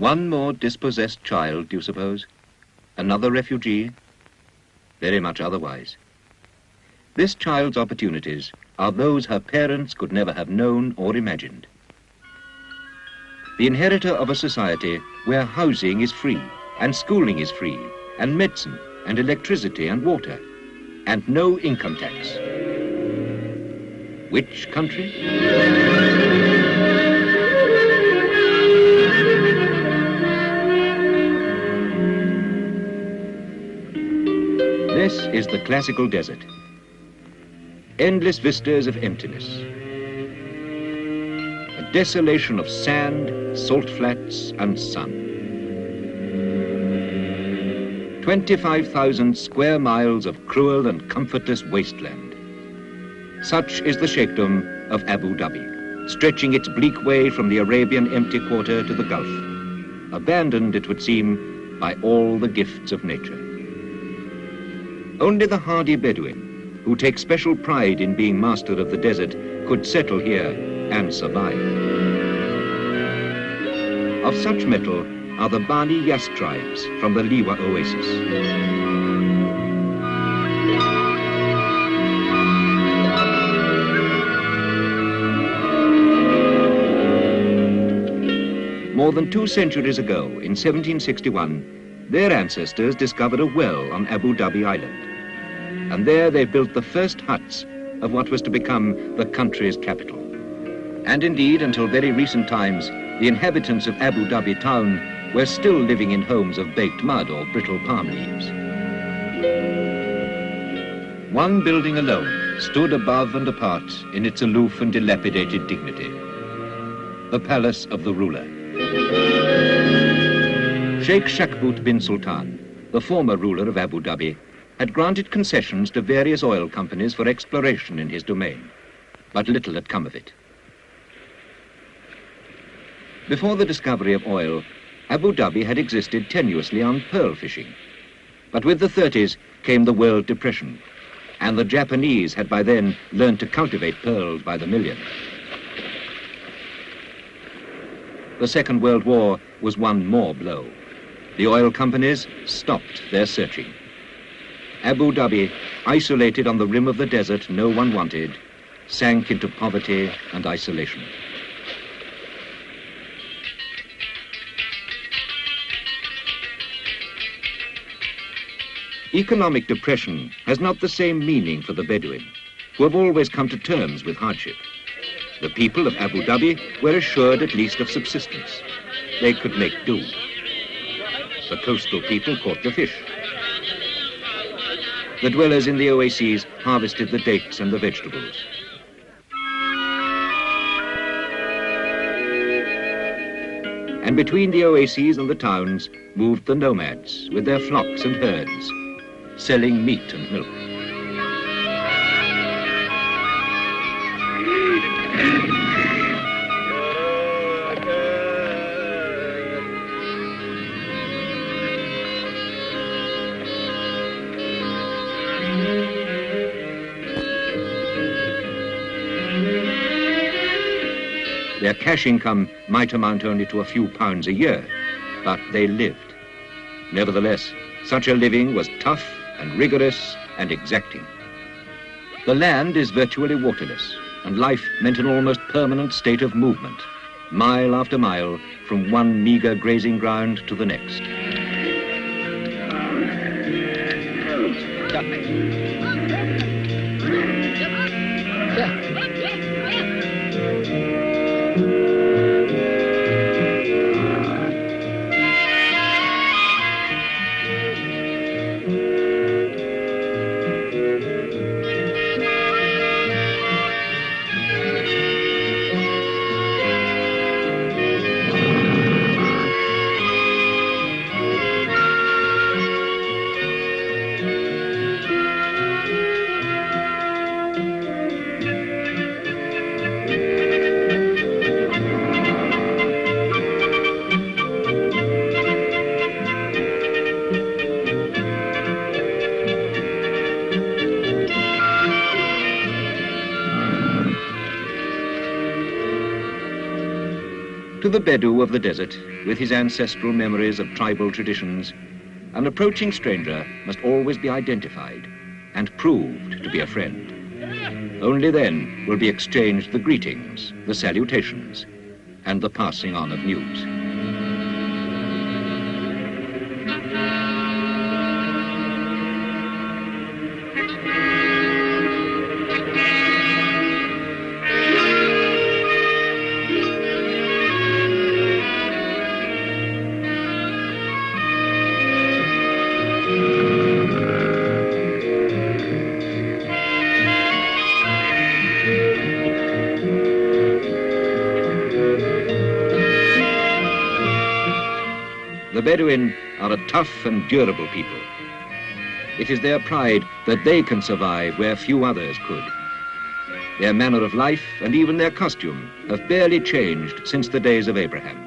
One more dispossessed child, do you suppose? Another refugee? Very much otherwise. This child's opportunities are those her parents could never have known or imagined. The inheritor of a society where housing is free, and schooling is free, and medicine, and electricity, and water, and no income tax. Which country? This is the classical desert. Endless vistas of emptiness. A desolation of sand, salt flats, and sun. 25,000 square miles of cruel and comfortless wasteland. Such is the Sheikhdom of Abu Dhabi, stretching its bleak way from the Arabian empty quarter to the Gulf, abandoned, it would seem, by all the gifts of nature. Only the hardy Bedouin, who take special pride in being master of the desert, could settle here and survive. Of such mettle are the Bani Yas tribes from the Liwa oasis. More than 2 centuries ago, in 1761, their ancestors discovered a well on Abu Dhabi Island. And there they built the first huts of what was to become the country's capital. And indeed, until very recent times, the inhabitants of Abu Dhabi town were still living in homes of baked mud or brittle palm leaves. One building alone stood above and apart in its aloof and dilapidated dignity. The palace of the ruler. Sheikh Shaikh bin Sultan, the former ruler of Abu Dhabi, had granted concessions to various oil companies for exploration in his domain, but little had come of it. Before the discovery of oil, Abu Dhabi had existed tenuously on pearl fishing. But with the 30s came the World Depression, and the Japanese had by then learned to cultivate pearls by the million. The Second World War was one more blow. The oil companies stopped their searching. Abu Dhabi, isolated on the rim of the desert no one wanted, sank into poverty and isolation. Economic depression has not the same meaning for the Bedouin, who have always come to terms with hardship. The people of Abu Dhabi were assured at least of subsistence. They could make do. The coastal people caught the fish. The dwellers in the oases harvested the dates and the vegetables. And between the oases and the towns moved the nomads with their flocks and herds, selling meat and milk. Their cash income might amount only to a few pounds a year, but they lived. Nevertheless, such a living was tough and rigorous and exacting. The land is virtually waterless, and life meant an almost permanent state of movement, mile after mile, from one meager grazing ground to the next. To the Bedou of the desert, with his ancestral memories of tribal traditions, an approaching stranger must always be identified and proved to be a friend. Only then will be exchanged the greetings, the salutations, and the passing on of news. The Bedouin are a tough and durable people. It is their pride that they can survive where few others could. Their manner of life and even their costume have barely changed since the days of Abraham.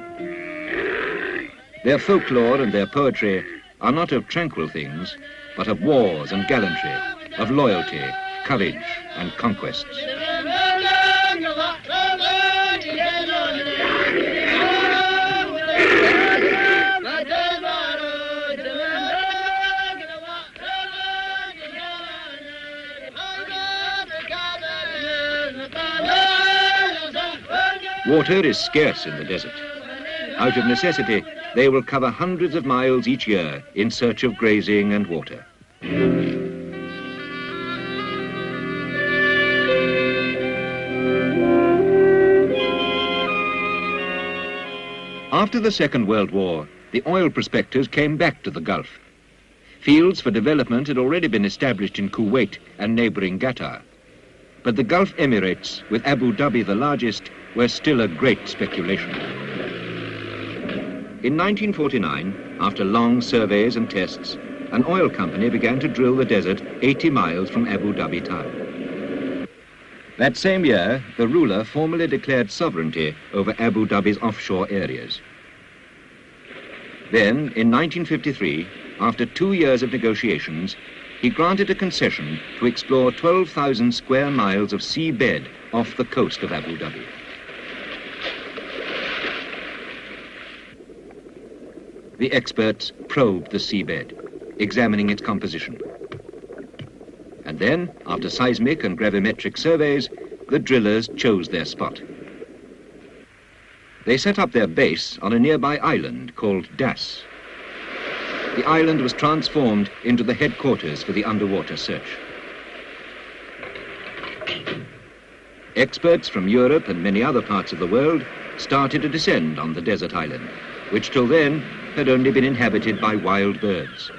Their folklore and their poetry are not of tranquil things, but of wars and gallantry, of loyalty, courage, and conquests. Water is scarce in the desert. Out of necessity, they will cover hundreds of miles each year in search of grazing and water. After the Second World War, the oil prospectors came back to the Gulf. Fields for development had already been established in Kuwait and neighboring Qatar. But the Gulf Emirates, with Abu Dhabi the largest, were still a great speculation. In 1949, after long surveys and tests, an oil company began to drill the desert 80 miles from Abu Dhabi town. That same year, the ruler formally declared sovereignty over Abu Dhabi's offshore areas. Then, in 1953, after 2 years of negotiations, he granted a concession to explore 12,000 square miles of seabed off the coast of Abu Dhabi. The experts probed the seabed, examining its composition. And then, after seismic and gravimetric surveys, the drillers chose their spot. They set up their base on a nearby island called Das. The island was transformed into the headquarters for the underwater search. Experts from Europe and many other parts of the world started to descend on the desert island, which till then had only been inhabited by wild birds.